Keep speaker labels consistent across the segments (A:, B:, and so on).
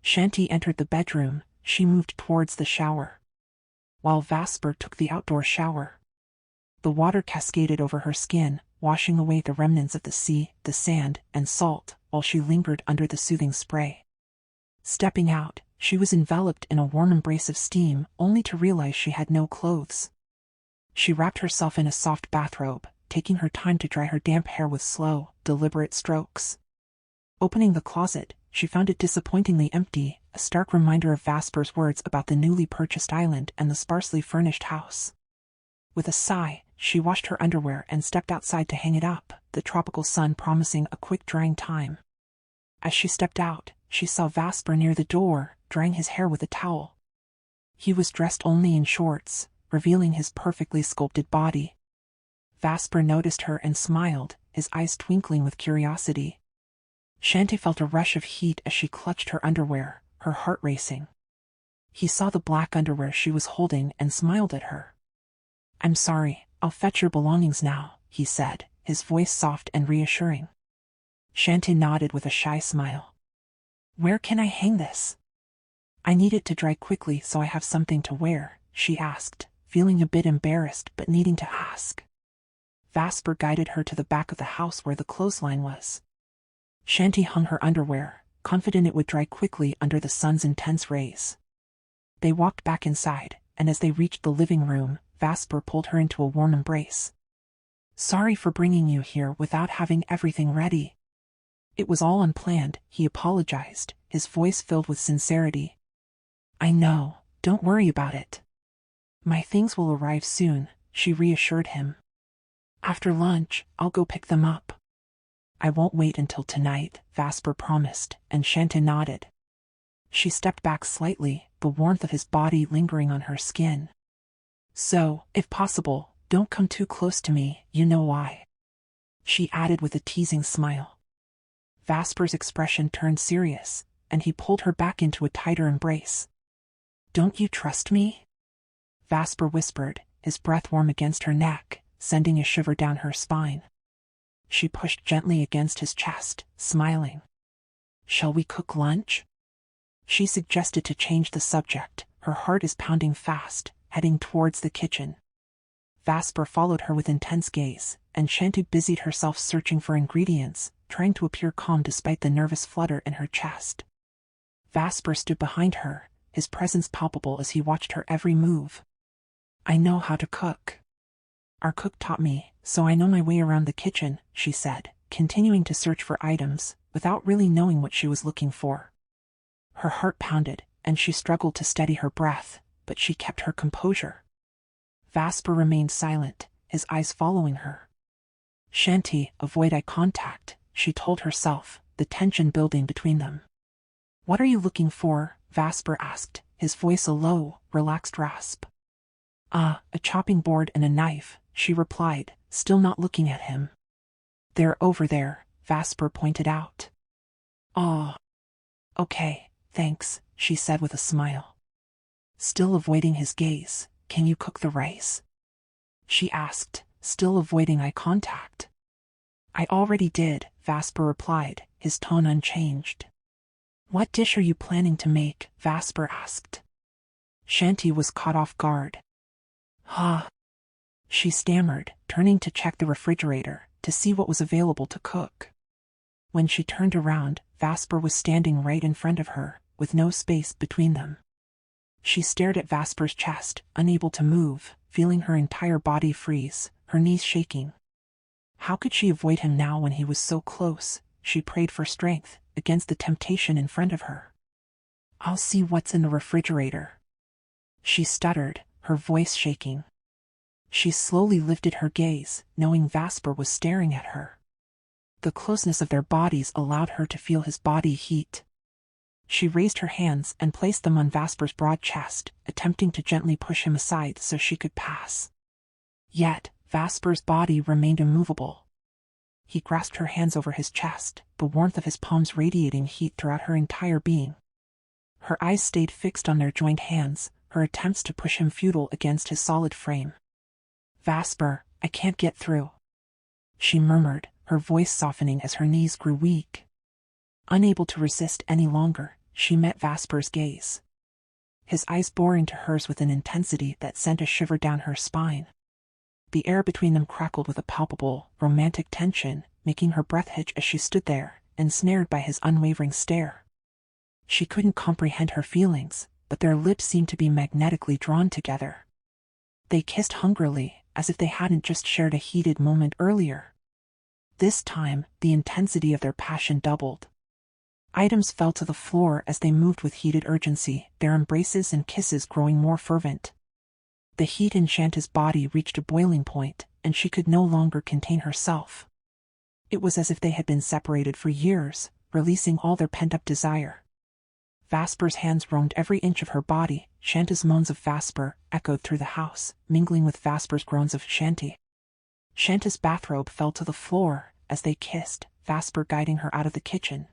A: Chanty entered the bedroom. She moved towards the shower, while Vasper took the outdoor shower. The water cascaded over her skin, washing away the remnants of the sea, the sand, and salt, while she lingered under the soothing spray. Stepping out, she was enveloped in a warm embrace of steam, only to realize she had no clothes. She wrapped herself in a soft bathrobe, taking her time to dry her damp hair with slow, deliberate strokes. Opening the closet, she found it disappointingly empty, a stark reminder of Vasper's words about the newly purchased island and the sparsely furnished house. With a sigh, she washed her underwear and stepped outside to hang it up, the tropical sun promising a quick drying time. As she stepped out, she saw Vasper near the door, drying his hair with a towel. He was dressed only in shorts, revealing his perfectly sculpted body. Vasper noticed her and smiled, his eyes twinkling with curiosity. Chanty felt a rush of heat as she clutched her underwear, her heart racing. He saw the black underwear she was holding and smiled at her. "I'm sorry, I'll fetch your belongings now," he said, his voice soft and reassuring. Chanty nodded with a shy smile. "Where can I hang this?" "I need it to dry quickly so I have something to wear," she asked, feeling a bit embarrassed but needing to ask. Vasper guided her to the back of the house where the clothesline was. Chanty hung her underwear, confident it would dry quickly under the sun's intense rays. They walked back inside, and as they reached the living room, Vasper pulled her into a warm embrace. "Sorry for bringing you here without having everything ready." "It was all unplanned," he apologized, his voice filled with sincerity. "I know, don't worry about it. My things will arrive soon," she reassured him. "After lunch, I'll go pick them up." "I won't wait until tonight," Vasper promised, and Chanty nodded. She stepped back slightly, the warmth of his body lingering on her skin. "So, if possible, don't come too close to me, you know why," she added with a teasing smile. Vasper's expression turned serious, and he pulled her back into a tighter embrace. "Don't you trust me?" Vasper whispered, his breath warm against her neck, sending a shiver down her spine. She pushed gently against his chest, smiling. "Shall we cook lunch?" She suggested to change the subject, her heart is pounding fast, heading towards the kitchen. Vasper followed her with intense gaze, and Chanty busied herself searching for ingredients, trying to appear calm despite the nervous flutter in her chest. Vasper stood behind her, his presence palpable as he watched her every move. "I know how to cook. Our cook taught me, so I know my way around the kitchen," she said, continuing to search for items, without really knowing what she was looking for. Her heart pounded, and she struggled to steady her breath, but she kept her composure. Vasper remained silent, his eyes following her. "Chanty, avoid eye contact," she told herself, the tension building between them. "What are you looking for?" Vasper asked, his voice a low, relaxed rasp. "Ah, a chopping board and a knife," she replied, still not looking at him. "They're over there," Vasper pointed out. "Oh. Okay, thanks," she said with a smile. Still avoiding his gaze, "Can you cook the rice?" she asked, still avoiding eye contact. "I already did," Vasper replied, his tone unchanged. "What dish are you planning to make?" Vasper asked. Chanty was caught off guard. "Huh," she stammered, turning to check the refrigerator, to see what was available to cook. When she turned around, Vasper was standing right in front of her, with no space between them. She stared at Vasper's chest, unable to move, feeling her entire body freeze, her knees shaking. How could she avoid him now when he was so close? She prayed for strength, against the temptation in front of her. "I'll see what's in the refrigerator," she stuttered, her voice shaking. She slowly lifted her gaze, knowing Vasper was staring at her. The closeness of their bodies allowed her to feel his body heat. She raised her hands and placed them on Vasper's broad chest, attempting to gently push him aside so she could pass. Yet, Vasper's body remained immovable. He grasped her hands over his chest, the warmth of his palms radiating heat throughout her entire being. Her eyes stayed fixed on their joined hands, her attempts to push him futile against his solid frame. "Vasper, I can't get through," she murmured, her voice softening as her knees grew weak. Unable to resist any longer, she met Vasper's gaze. His eyes bore into hers with an intensity that sent a shiver down her spine. The air between them crackled with a palpable, romantic tension, making her breath hitch as she stood there, ensnared by his unwavering stare. She couldn't comprehend her feelings, but their lips seemed to be magnetically drawn together. They kissed hungrily, as if they hadn't just shared a heated moment earlier. This time, the intensity of their passion doubled. Items fell to the floor as they moved with heated urgency, their embraces and kisses growing more fervent. The heat in Chanty's body reached a boiling point, and she could no longer contain herself. It was as if they had been separated for years, releasing all their pent-up desire. Vasper's hands roamed every inch of her body. Chanty's moans of Vasper echoed through the house, mingling with Vasper's groans of Chanty. Chanty's bathrobe fell to the floor as they kissed, Vasper guiding her out of the kitchen.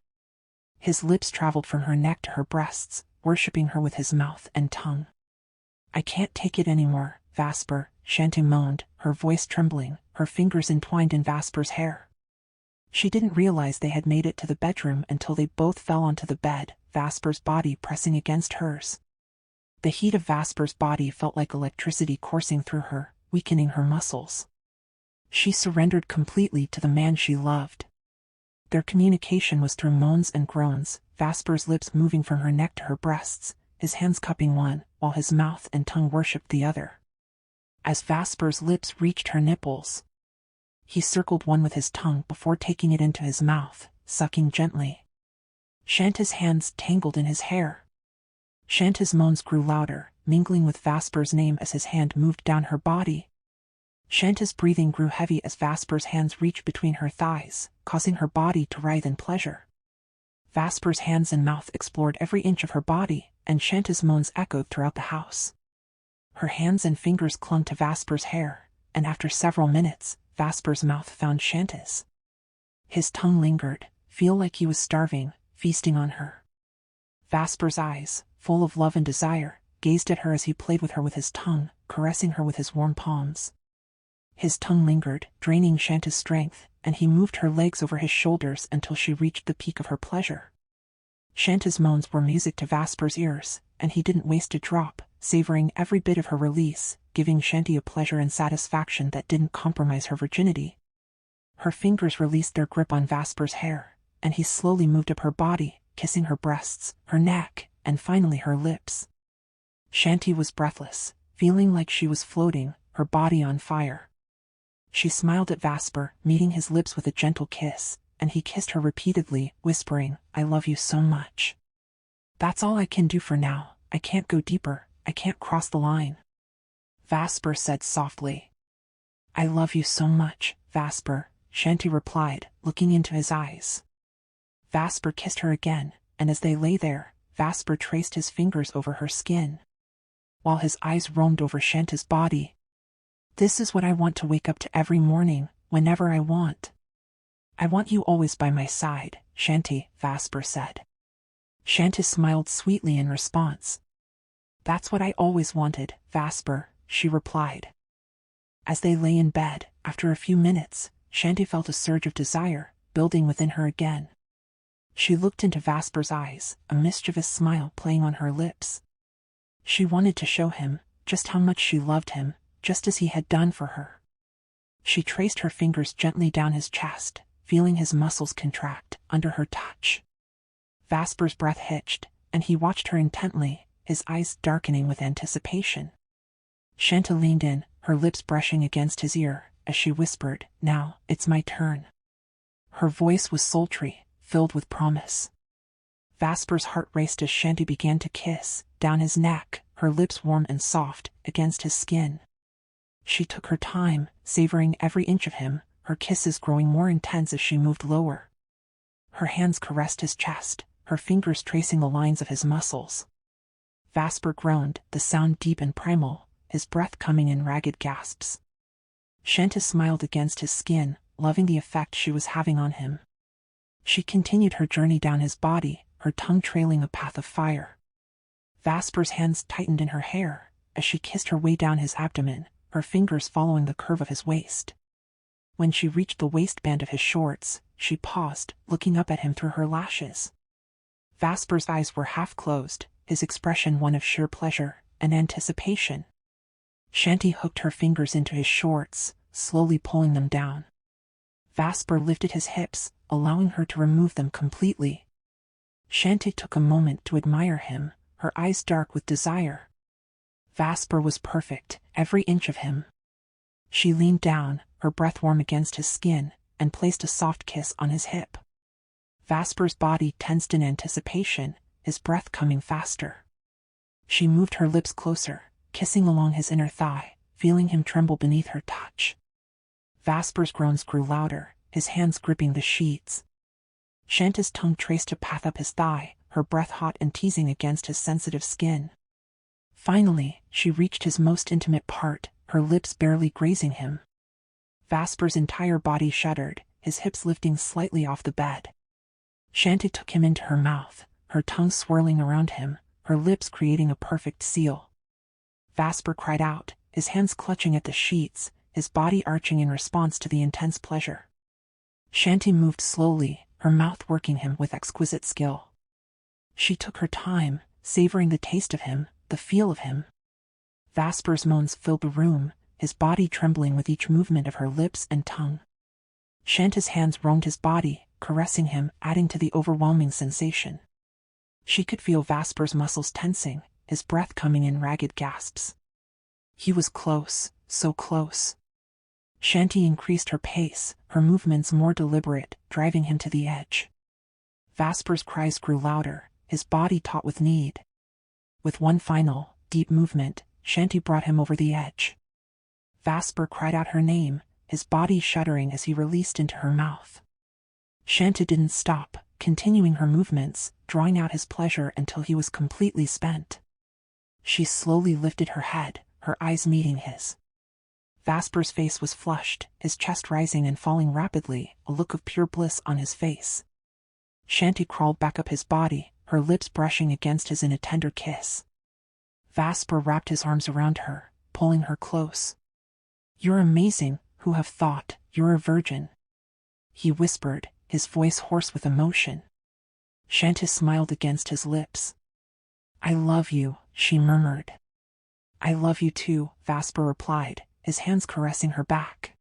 A: His lips traveled from her neck to her breasts, worshipping her with his mouth and tongue. "I can't take it anymore, Vasper," Chanty moaned, her voice trembling, her fingers entwined in Vasper's hair. She didn't realize they had made it to the bedroom until they both fell onto the bed, Vasper's body pressing against hers. The heat of Vasper's body felt like electricity coursing through her, weakening her muscles. She surrendered completely to the man she loved. Their communication was through moans and groans, Vasper's lips moving from her neck to her breasts, his hands cupping one, while his mouth and tongue worshipped the other. As Vasper's lips reached her nipples, he circled one with his tongue before taking it into his mouth, sucking gently. Chanty's hands tangled in his hair. Chanty's moans grew louder, mingling with Vasper's name as his hand moved down her body. Chanty's breathing grew heavy as Vasper's hands reached between her thighs, causing her body to writhe in pleasure. Vasper's hands and mouth explored every inch of her body, and Chanty's moans echoed throughout the house. Her hands and fingers clung to Vasper's hair, and after several minutes, Vasper's mouth found Chanty's. His tongue lingered, feel like he was starving, feasting on her. Vasper's eyes, full of love and desire, gazed at her as he played with her with his tongue, caressing her with his warm palms. His tongue lingered, draining Chanty's strength, and he moved her legs over his shoulders until she reached the peak of her pleasure. Chanty's moans were music to Vasper's ears, and he didn't waste a drop, savoring every bit of her release, giving Chanty a pleasure and satisfaction that didn't compromise her virginity. Her fingers released their grip on Vasper's hair, and he slowly moved up her body, kissing her breasts, her neck, and finally her lips. Chanty was breathless, feeling like she was floating, her body on fire. She smiled at Vasper, meeting his lips with a gentle kiss, and he kissed her repeatedly, whispering, "I love you so much. That's all I can do for now. I can't go deeper, I can't cross the line." Vasper said softly. "I love you so much, Vasper," Chanty replied, looking into his eyes. Vasper kissed her again, and as they lay there, Vasper traced his fingers over her skin, while his eyes roamed over Chanty's body. "This is what I want to wake up to every morning, whenever I want. I want you always by my side, Chanty," Vasper said. Chanty smiled sweetly in response. "That's what I always wanted, Vasper," she replied. As they lay in bed, after a few minutes, Chanty felt a surge of desire, building within her again. She looked into Vasper's eyes, a mischievous smile playing on her lips. She wanted to show him just how much she loved him, just as he had done for her. She traced her fingers gently down his chest, feeling his muscles contract under her touch. Vasper's breath hitched, and he watched her intently, his eyes darkening with anticipation. Chanty leaned in, her lips brushing against his ear, as she whispered, "Now, it's my turn." Her voice was sultry, filled with promise. Vasper's heart raced as Chanty began to kiss, down his neck, her lips warm and soft, against his skin. She took her time, savoring every inch of him, her kisses growing more intense as she moved lower. Her hands caressed his chest, her fingers tracing the lines of his muscles. Vasper groaned, the sound deep and primal, his breath coming in ragged gasps. Chanty smiled against his skin, loving the effect she was having on him. She continued her journey down his body, her tongue trailing a path of fire. Vasper's hands tightened in her hair, as she kissed her way down his abdomen, her fingers following the curve of his waist. When she reached the waistband of his shorts, she paused, looking up at him through her lashes. Vasper's eyes were half closed, his expression one of sheer pleasure and anticipation. Chanty hooked her fingers into his shorts, slowly pulling them down. Vasper lifted his hips, allowing her to remove them completely. Chanty took a moment to admire him, her eyes dark with desire. Vasper was perfect, every inch of him. She leaned down, her breath warm against his skin, and placed a soft kiss on his hip. Vasper's body tensed in anticipation, his breath coming faster. She moved her lips closer, kissing along his inner thigh, feeling him tremble beneath her touch. Vasper's groans grew louder, his hands gripping the sheets. Chanty's tongue traced a path up his thigh, her breath hot and teasing against his sensitive skin. Finally, she reached his most intimate part, her lips barely grazing him. Vasper's entire body shuddered, his hips lifting slightly off the bed. Chanty took him into her mouth, her tongue swirling around him, her lips creating a perfect seal. Vasper cried out, his hands clutching at the sheets, his body arching in response to the intense pleasure. Chanty moved slowly, her mouth working him with exquisite skill. She took her time, savoring the taste of him, the feel of him. Vasper's moans filled the room, his body trembling with each movement of her lips and tongue. Chanty's hands roamed his body, caressing him, adding to the overwhelming sensation. She could feel Vasper's muscles tensing, his breath coming in ragged gasps. He was close, so close. Chanty increased her pace, her movements more deliberate, driving him to the edge. Vasper's cries grew louder, his body taut with need. With one final, deep movement, Chanty brought him over the edge. Vasper cried out her name, his body shuddering as he released into her mouth. Chanty didn't stop, continuing her movements, drawing out his pleasure until he was completely spent. She slowly lifted her head, her eyes meeting his. Vasper's face was flushed, his chest rising and falling rapidly, a look of pure bliss on his face. Chanty crawled back up his body, her lips brushing against his in a tender kiss. Vasper wrapped his arms around her, pulling her close. "You're amazing, who have thought, you're a virgin?" he whispered, his voice hoarse with emotion. Chanty smiled against his lips. "I love you," she murmured. "I love you too," Vasper replied, his hands caressing her back.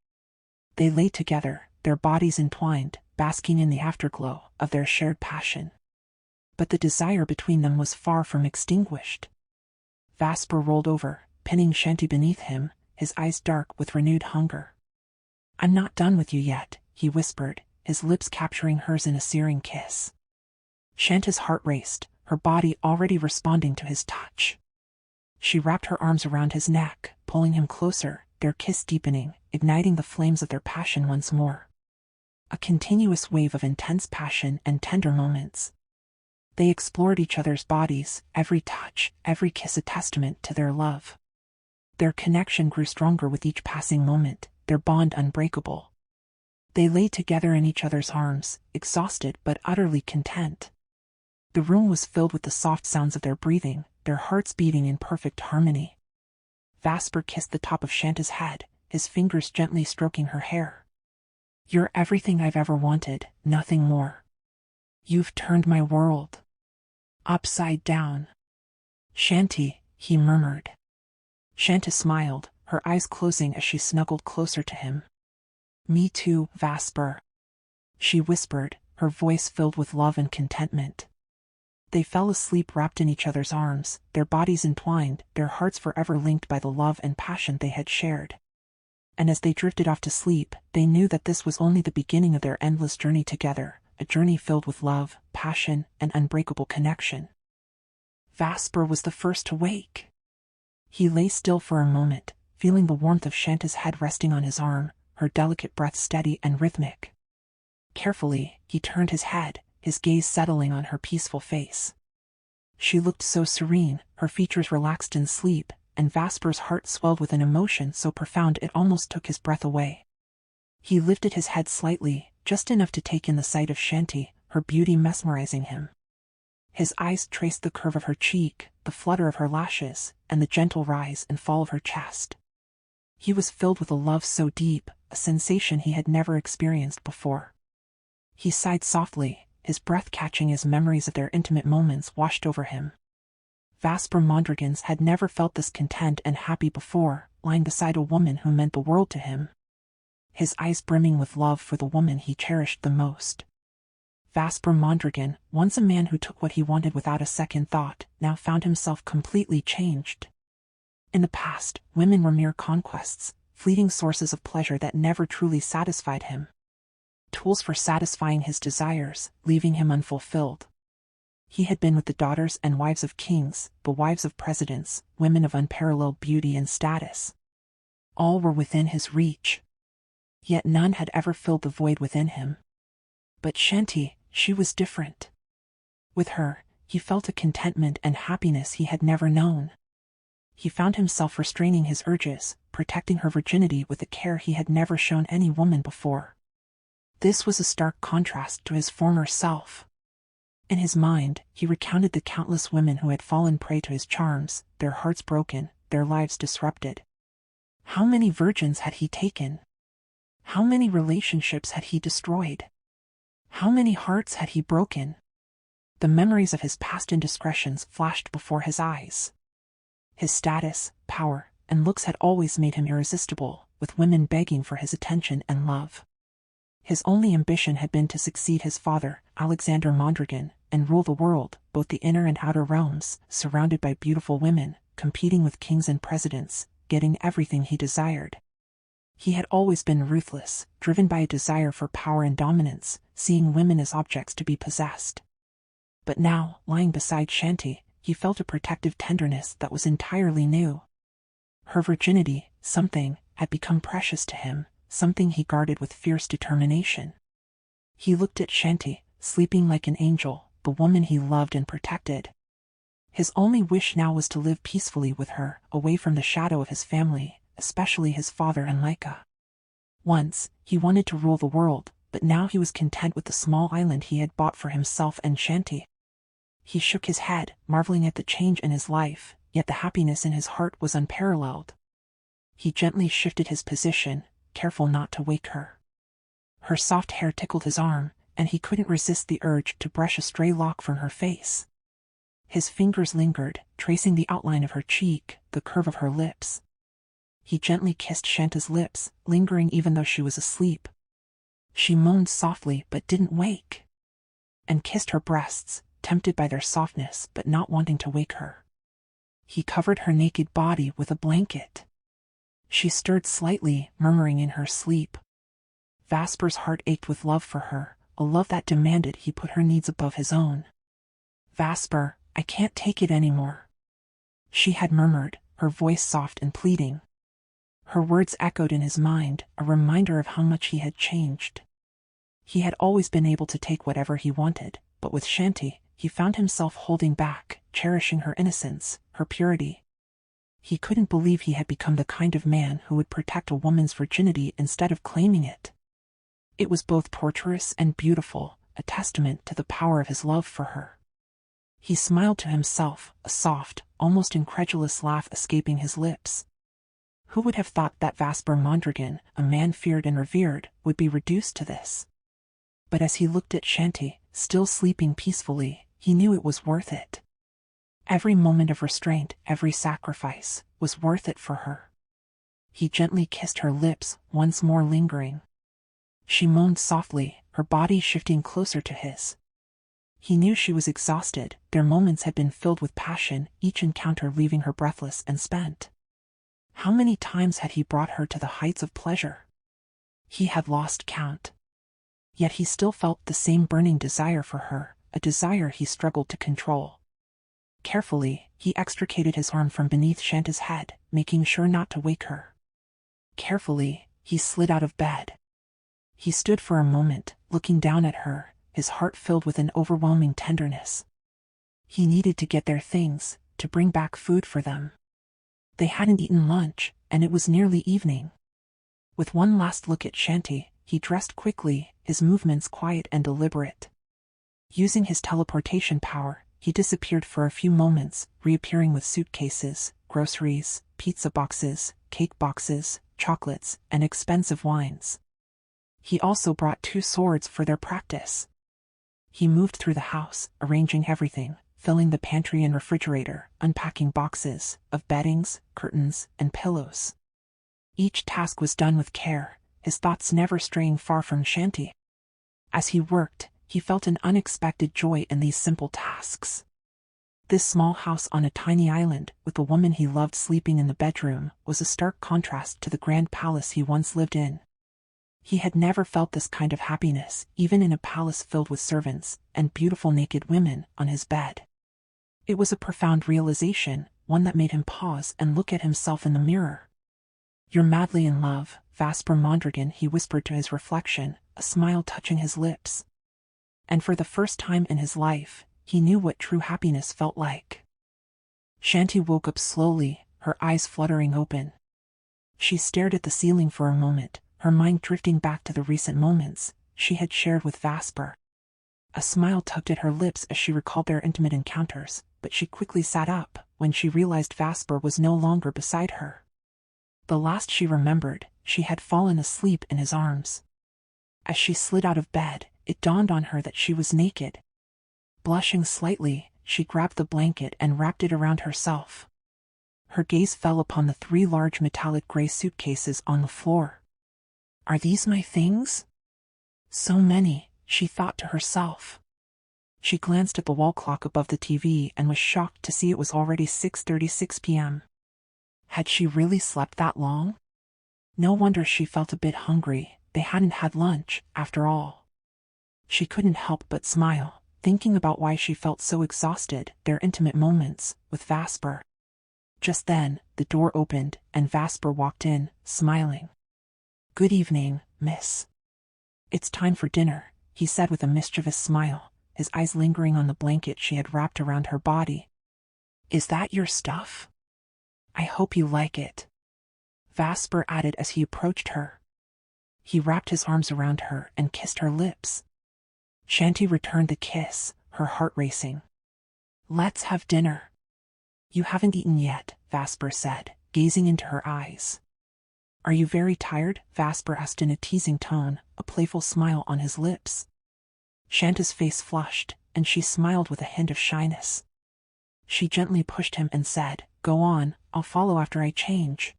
A: They lay together, their bodies entwined, basking in the afterglow of their shared passion. But the desire between them was far from extinguished. Vasper rolled over, pinning Chanty beneath him, his eyes dark with renewed hunger. "I'm not done with you yet," he whispered, his lips capturing hers in a searing kiss. Chanty's heart raced, her body already responding to his touch. She wrapped her arms around his neck, pulling him closer, their kiss deepening, igniting the flames of their passion once more. A continuous wave of intense passion and tender moments. They explored each other's bodies, every touch, every kiss a testament to their love. Their connection grew stronger with each passing moment, their bond unbreakable. They lay together in each other's arms, exhausted but utterly content. The room was filled with the soft sounds of their breathing, their hearts beating in perfect harmony. Vasper kissed the top of Chanty's head, his fingers gently stroking her hair. "You're everything I've ever wanted, nothing more. You've turned my world upside down." "Chanty," he murmured. Chanty smiled, her eyes closing as she snuggled closer to him. "Me too, Vasper," she whispered, her voice filled with love and contentment. They fell asleep wrapped in each other's arms, their bodies entwined, their hearts forever linked by the love and passion they had shared. And as they drifted off to sleep, they knew that this was only the beginning of their endless journey together, a journey filled with love, passion, and unbreakable connection. Vasper was the first to wake. He lay still for a moment, feeling the warmth of Chanty's head resting on his arm, her delicate breath steady and rhythmic. Carefully, he turned his head, his gaze settling on her peaceful face. She looked so serene, her features relaxed in sleep, and Vasper's heart swelled with an emotion so profound it almost took his breath away. He lifted his head slightly, just enough to take in the sight of Chanty, her beauty mesmerizing him. His eyes traced the curve of her cheek, the flutter of her lashes, and the gentle rise and fall of her chest. He was filled with a love so deep, a sensation he had never experienced before. He sighed softly, his breath catching as memories of their intimate moments washed over him. Vasper Mondragon had never felt this content and happy before, lying beside a woman who meant the world to him. His eyes brimming with love for the woman he cherished the most. Vasper Mondragon, once a man who took what he wanted without a second thought, now found himself completely changed. In the past, women were mere conquests, fleeting sources of pleasure that never truly satisfied him. Tools for satisfying his desires, leaving him unfulfilled. He had been with the daughters and wives of kings, the wives of presidents, women of unparalleled beauty and status. All were within his reach. Yet none had ever filled the void within him. But Chanty, she was different. With her, he felt a contentment and happiness he had never known. He found himself restraining his urges, protecting her virginity with a care he had never shown any woman before. This was a stark contrast to his former self. In his mind, he recounted the countless women who had fallen prey to his charms, their hearts broken, their lives disrupted. How many virgins had he taken? How many relationships had he destroyed? How many hearts had he broken? The memories of his past indiscretions flashed before his eyes. His status, power, and looks had always made him irresistible, with women begging for his attention and love. His only ambition had been to succeed his father, Alexander Mondragon, and rule the world, both the inner and outer realms, surrounded by beautiful women, competing with kings and presidents, getting everything he desired. He had always been ruthless, driven by a desire for power and dominance, seeing women as objects to be possessed. But now, lying beside Chanty, he felt a protective tenderness that was entirely new. Her virginity, something, had become precious to him, something he guarded with fierce determination. He looked at Chanty, sleeping like an angel, the woman he loved and protected. His only wish now was to live peacefully with her, away from the shadow of his family, especially his father and Laika. Once, he wanted to rule the world, but now he was content with the small island he had bought for himself and Chanty. He shook his head, marveling at the change in his life, yet the happiness in his heart was unparalleled. He gently shifted his position, careful not to wake her. Her soft hair tickled his arm, and he couldn't resist the urge to brush a stray lock from her face. His fingers lingered, tracing the outline of her cheek, the curve of her lips. He gently kissed Chanty's lips, lingering even though she was asleep. She moaned softly but didn't wake. And kissed her breasts, tempted by their softness but not wanting to wake her. He covered her naked body with a blanket. She stirred slightly, murmuring in her sleep. Vasper's heart ached with love for her, a love that demanded he put her needs above his own. "Vasper, I can't take it anymore," she had murmured, her voice soft and pleading. Her words echoed in his mind, a reminder of how much he had changed. He had always been able to take whatever he wanted, but with Chanty, he found himself holding back, cherishing her innocence, her purity. He couldn't believe he had become the kind of man who would protect a woman's virginity instead of claiming it. It was both torturous and beautiful, a testament to the power of his love for her. He smiled to himself, a soft, almost incredulous laugh escaping his lips. Who would have thought that Vasper Mondragon, a man feared and revered, would be reduced to this? But as he looked at Chanty, still sleeping peacefully, he knew it was worth it. Every moment of restraint, every sacrifice, was worth it for her. He gently kissed her lips, once more lingering. She moaned softly, her body shifting closer to his. He knew she was exhausted, their moments had been filled with passion, each encounter leaving her breathless and spent. How many times had he brought her to the heights of pleasure? He had lost count. Yet he still felt the same burning desire for her, a desire he struggled to control. Carefully, he extricated his arm from beneath Chanty's head, making sure not to wake her. Carefully, he slid out of bed. He stood for a moment, looking down at her, his heart filled with an overwhelming tenderness. He needed to get their things, to bring back food for them. They hadn't eaten lunch, and it was nearly evening. With one last look at Chanty, he dressed quickly, his movements quiet and deliberate. Using his teleportation power, he disappeared for a few moments, reappearing with suitcases, groceries, pizza boxes, cake boxes, chocolates, and expensive wines. He also brought 2 swords for their practice. He moved through the house, arranging everything, filling the pantry and refrigerator, unpacking boxes of beddings, curtains, and pillows. Each task was done with care, his thoughts never straying far from Chanty. As he worked, he felt an unexpected joy in these simple tasks. This small house on a tiny island, with the woman he loved sleeping in the bedroom, was a stark contrast to the grand palace he once lived in. He had never felt this kind of happiness, even in a palace filled with servants and beautiful naked women on his bed. It was a profound realization, one that made him pause and look at himself in the mirror. "You're madly in love, Vasper Mondragon," he whispered to his reflection, a smile touching his lips. And for the first time in his life, he knew what true happiness felt like. Chanty woke up slowly, her eyes fluttering open. She stared at the ceiling for a moment, her mind drifting back to the recent moments she had shared with Vasper. A smile tugged at her lips as she recalled their intimate encounters, but she quickly sat up when she realized Vasper was no longer beside her. The last she remembered, she had fallen asleep in his arms. As she slid out of bed, it dawned on her that she was naked. Blushing slightly, she grabbed the blanket and wrapped it around herself. Her gaze fell upon the 3 large metallic gray suitcases on the floor. "Are these my things? So many," she thought to herself. She glanced at the wall clock above the TV and was shocked to see it was already 6:36 p.m. Had she really slept that long? No wonder she felt a bit hungry. They hadn't had lunch, after all. She couldn't help but smile, thinking about why she felt so exhausted, their intimate moments with Vasper. Just then, the door opened, and Vasper walked in, smiling. "Good evening, miss. It's time for dinner," he said with a mischievous smile, his eyes lingering on the blanket she had wrapped around her body. "Is that your stuff? I hope you like it," Vasper added as he approached her. He wrapped his arms around her and kissed her lips. Chanty returned the kiss, her heart racing. "Let's have dinner." "You haven't eaten yet," Vasper said, gazing into her eyes. "Are you very tired?" Vasper asked in a teasing tone, a playful smile on his lips. Chanty's face flushed, and she smiled with a hint of shyness. She gently pushed him and said, "Go on, I'll follow after I change."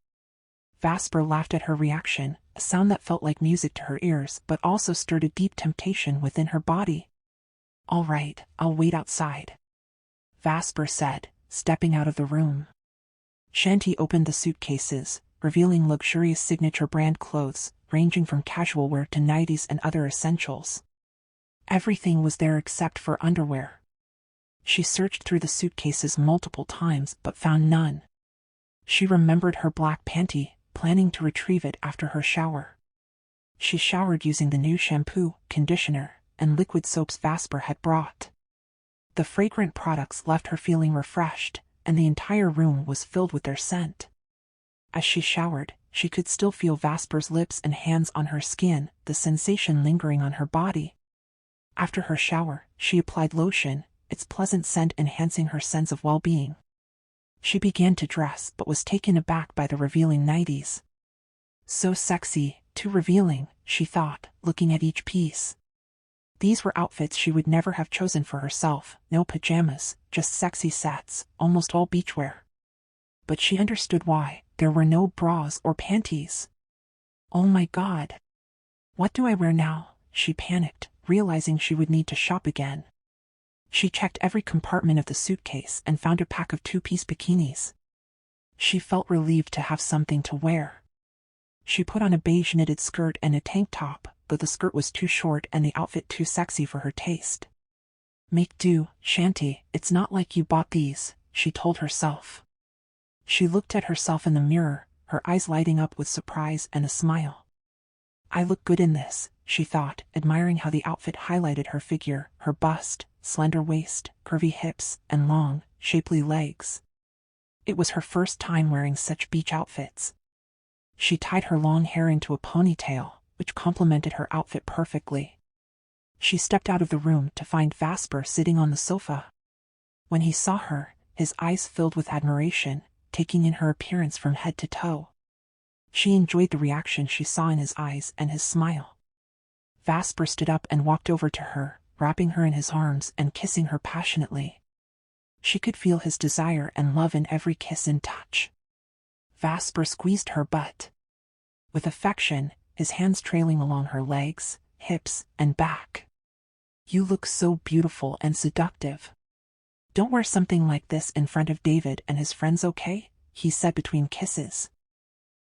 A: Vasper laughed at her reaction, a sound that felt like music to her ears but also stirred a deep temptation within her body. "All right, I'll wait outside," Vasper said, stepping out of the room. Chanty opened the suitcases, revealing luxurious signature brand clothes, ranging from casual wear to nighties and other essentials. Everything was there except for underwear. She searched through the suitcases multiple times but found none. She remembered her black panty, planning to retrieve it after her shower. She showered using the new shampoo, conditioner, and liquid soaps Vasper had brought. The fragrant products left her feeling refreshed, and the entire room was filled with their scent. As she showered, she could still feel Vasper's lips and hands on her skin, the sensation lingering on her body. After her shower, she applied lotion, its pleasant scent enhancing her sense of well-being. She began to dress but was taken aback by the revealing nighties. So sexy, too revealing, she thought, looking at each piece. These were outfits she would never have chosen for herself, no pajamas, just sexy sets, almost all beachwear. But she understood why. There were no bras or panties. "Oh my God! What do I wear now?" she panicked, realizing she would need to shop again. She checked every compartment of the suitcase and found a pack of 2-piece bikinis. She felt relieved to have something to wear. She put on a beige knitted skirt and a tank top, though the skirt was too short and the outfit too sexy for her taste. "Make do, Chanty, it's not like you bought these," she told herself. She looked at herself in the mirror, her eyes lighting up with surprise and a smile. "I look good in this," she thought, admiring how the outfit highlighted her figure, her bust, slender waist, curvy hips, and long, shapely legs. It was her first time wearing such beach outfits. She tied her long hair into a ponytail, which complemented her outfit perfectly. She stepped out of the room to find Vasper sitting on the sofa. When he saw her, his eyes filled with admiration, taking in her appearance from head to toe. She enjoyed the reaction she saw in his eyes and his smile. Vasper stood up and walked over to her, wrapping her in his arms and kissing her passionately. She could feel his desire and love in every kiss and touch. Vasper squeezed her butt with affection, his hands trailing along her legs, hips, and back. "You look so beautiful and seductive. Don't wear something like this in front of David and his friends, okay?" he said between kisses.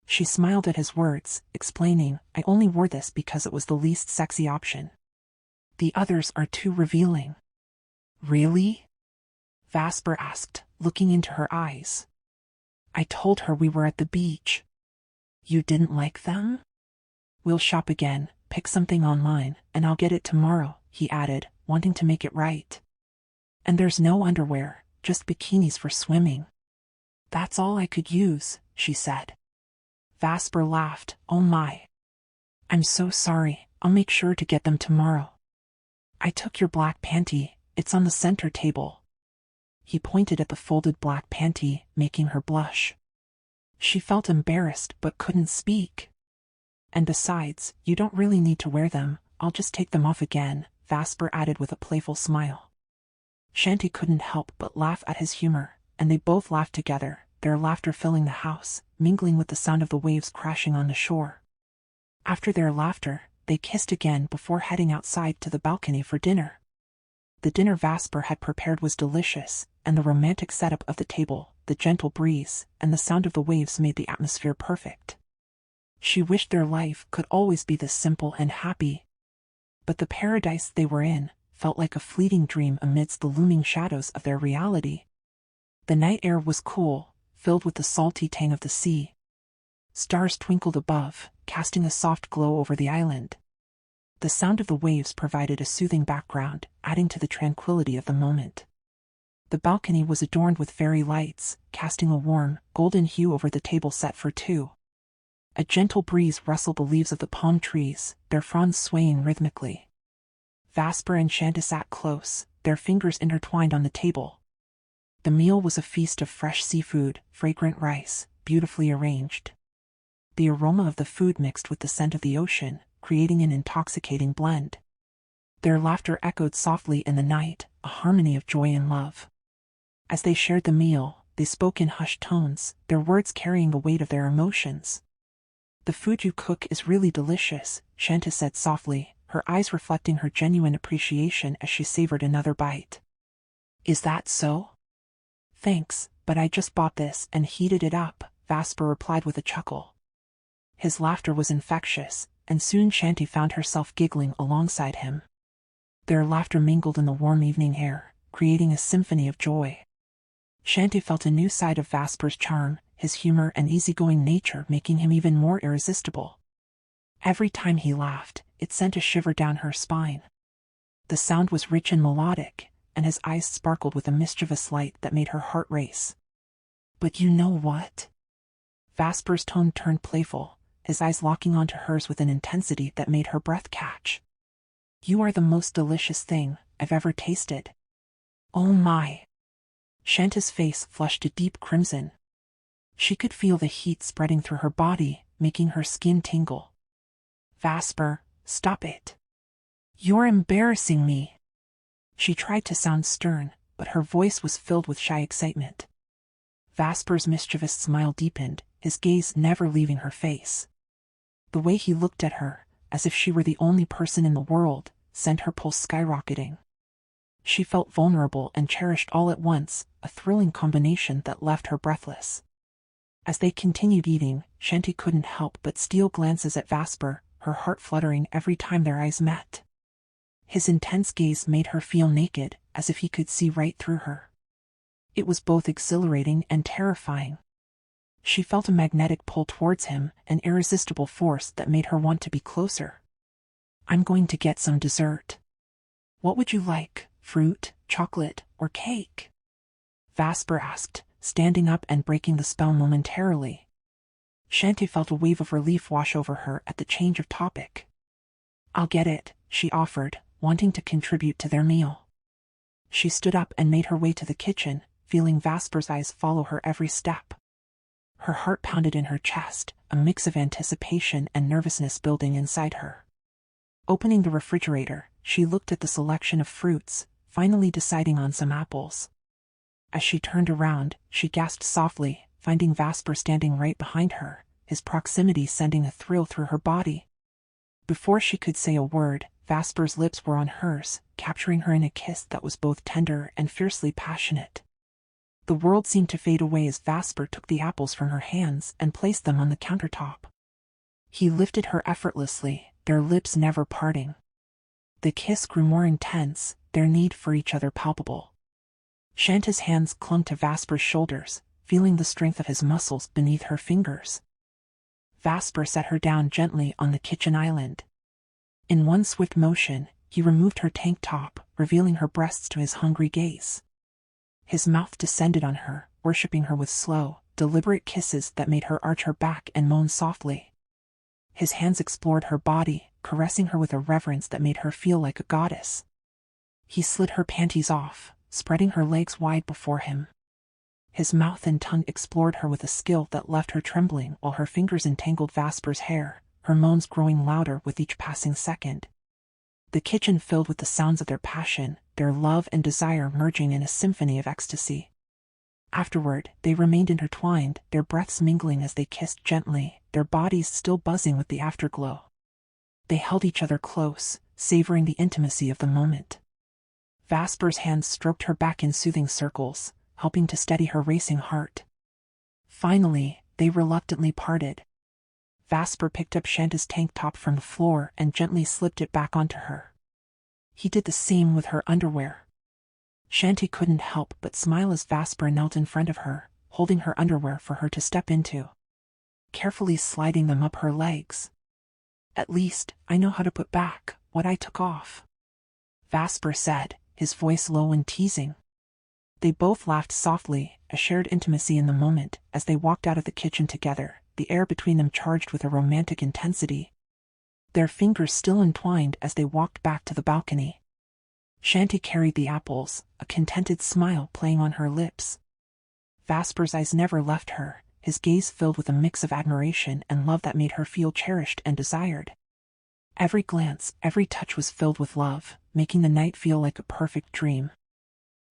A: She smiled at his words, explaining, "I only wore this because it was the least sexy option. The others are too revealing." "Really?" Vasper asked, looking into her eyes. "I told her we were at the beach." "You didn't like them?" "We'll shop again, pick something online, and I'll get it tomorrow," he added, wanting to make it right. "And there's no underwear, just bikinis for swimming." "That's all I could use," she said. Vasper laughed. "Oh my. I'm so sorry, I'll make sure to get them tomorrow. I took your black panty, it's on the center table." He pointed at the folded black panty, making her blush. She felt embarrassed but couldn't speak. "And besides, you don't really need to wear them, I'll just take them off again," Vasper added with a playful smile. Chanty couldn't help but laugh at his humor, and they both laughed together, their laughter filling the house, mingling with the sound of the waves crashing on the shore. After their laughter, they kissed again before heading outside to the balcony for dinner. The dinner Vasper had prepared was delicious, and the romantic setup of the table, the gentle breeze, and the sound of the waves made the atmosphere perfect. She wished their life could always be this simple and happy. But the paradise they were in felt like a fleeting dream amidst the looming shadows of their reality. The night air was cool, filled with the salty tang of the sea. Stars twinkled above, casting a soft glow over the island. The sound of the waves provided a soothing background, adding to the tranquility of the moment. The balcony was adorned with fairy lights, casting a warm, golden hue over the table set for two. A gentle breeze rustled the leaves of the palm trees, their fronds swaying rhythmically. Vasper and Chanty sat close, their fingers intertwined on the table. The meal was a feast of fresh seafood, fragrant rice, beautifully arranged. The aroma of the food mixed with the scent of the ocean, creating an intoxicating blend. Their laughter echoed softly in the night, a harmony of joy and love. As they shared the meal, they spoke in hushed tones, their words carrying the weight of their emotions. "The food you cook is really delicious," Chanty said softly, her eyes reflecting her genuine appreciation as she savored another bite. "Is that so?" "Thanks, but I just bought this and heated it up," Vasper replied with a chuckle. His laughter was infectious, and soon Chanty found herself giggling alongside him. Their laughter mingled in the warm evening air, creating a symphony of joy. Chanty felt a new side of Vasper's charm, his humor and easygoing nature making him even more irresistible. Every time he laughed, it sent a shiver down her spine. The sound was rich and melodic, and his eyes sparkled with a mischievous light that made her heart race. "But you know what?" Vasper's tone turned playful, his eyes locking onto hers with an intensity that made her breath catch. "You are the most delicious thing I've ever tasted." "Oh my." Chanty's face flushed a deep crimson. She could feel the heat spreading through her body, making her skin tingle. "Vasper, stop it. You're embarrassing me." She tried to sound stern, but her voice was filled with shy excitement. Vasper's mischievous smile deepened, his gaze never leaving her face. The way he looked at her, as if she were the only person in the world, sent her pulse skyrocketing. She felt vulnerable and cherished all at once, a thrilling combination that left her breathless. As they continued eating, Chanty couldn't help but steal glances at Vasper, her heart fluttering every time their eyes met. His intense gaze made her feel naked, as if he could see right through her. It was both exhilarating and terrifying. She felt a magnetic pull towards him, an irresistible force that made her want to be closer. "I'm going to get some dessert. What would you like, fruit, chocolate, or cake?" Vasper asked, standing up and breaking the spell momentarily. Chanty felt a wave of relief wash over her at the change of topic. "I'll get it," she offered, wanting to contribute to their meal. She stood up and made her way to the kitchen, feeling Vasper's eyes follow her every step. Her heart pounded in her chest, a mix of anticipation and nervousness building inside her. Opening the refrigerator, she looked at the selection of fruits, finally deciding on some apples. As she turned around, she gasped softly, finding Vasper standing right behind her, his proximity sending a thrill through her body. Before she could say a word, Vasper's lips were on hers, capturing her in a kiss that was both tender and fiercely passionate. The world seemed to fade away as Vasper took the apples from her hands and placed them on the countertop. He lifted her effortlessly, their lips never parting. The kiss grew more intense, their need for each other palpable. Chanty's hands clung to Vasper's shoulders, feeling the strength of his muscles beneath her fingers. Vasper set her down gently on the kitchen island. In one swift motion, he removed her tank top, revealing her breasts to his hungry gaze. His mouth descended on her, worshipping her with slow, deliberate kisses that made her arch her back and moan softly. His hands explored her body, caressing her with a reverence that made her feel like a goddess. He slid her panties off, spreading her legs wide before him. His mouth and tongue explored her with a skill that left her trembling while her fingers entangled Vasper's hair, her moans growing louder with each passing second. The kitchen filled with the sounds of their passion, their love and desire merging in a symphony of ecstasy. Afterward, they remained intertwined, their breaths mingling as they kissed gently, their bodies still buzzing with the afterglow. They held each other close, savoring the intimacy of the moment. Vasper's hands stroked her back in soothing circles, helping to steady her racing heart. Finally, they reluctantly parted. Vasper picked up Chanty's tank top from the floor and gently slipped it back onto her. He did the same with her underwear. Chanty couldn't help but smile as Vasper knelt in front of her, holding her underwear for her to step into, carefully sliding them up her legs. "At least, I know how to put back what I took off," Vasper said, his voice low and teasing. They both laughed softly, a shared intimacy in the moment, as they walked out of the kitchen together, the air between them charged with a romantic intensity. Their fingers still entwined as they walked back to the balcony. Chanty carried the apples, a contented smile playing on her lips. Vasper's eyes never left her, his gaze filled with a mix of admiration and love that made her feel cherished and desired. Every glance, every touch was filled with love, making the night feel like a perfect dream.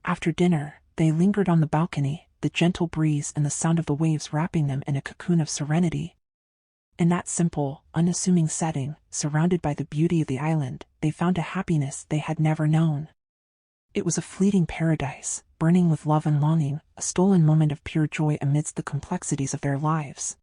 A: After dinner, they lingered on the balcony, the gentle breeze and the sound of the waves wrapping them in a cocoon of serenity. In that simple, unassuming setting, surrounded by the beauty of the island, they found a happiness they had never known. It was a fleeting paradise, burning with love and longing, a stolen moment of pure joy amidst the complexities of their lives.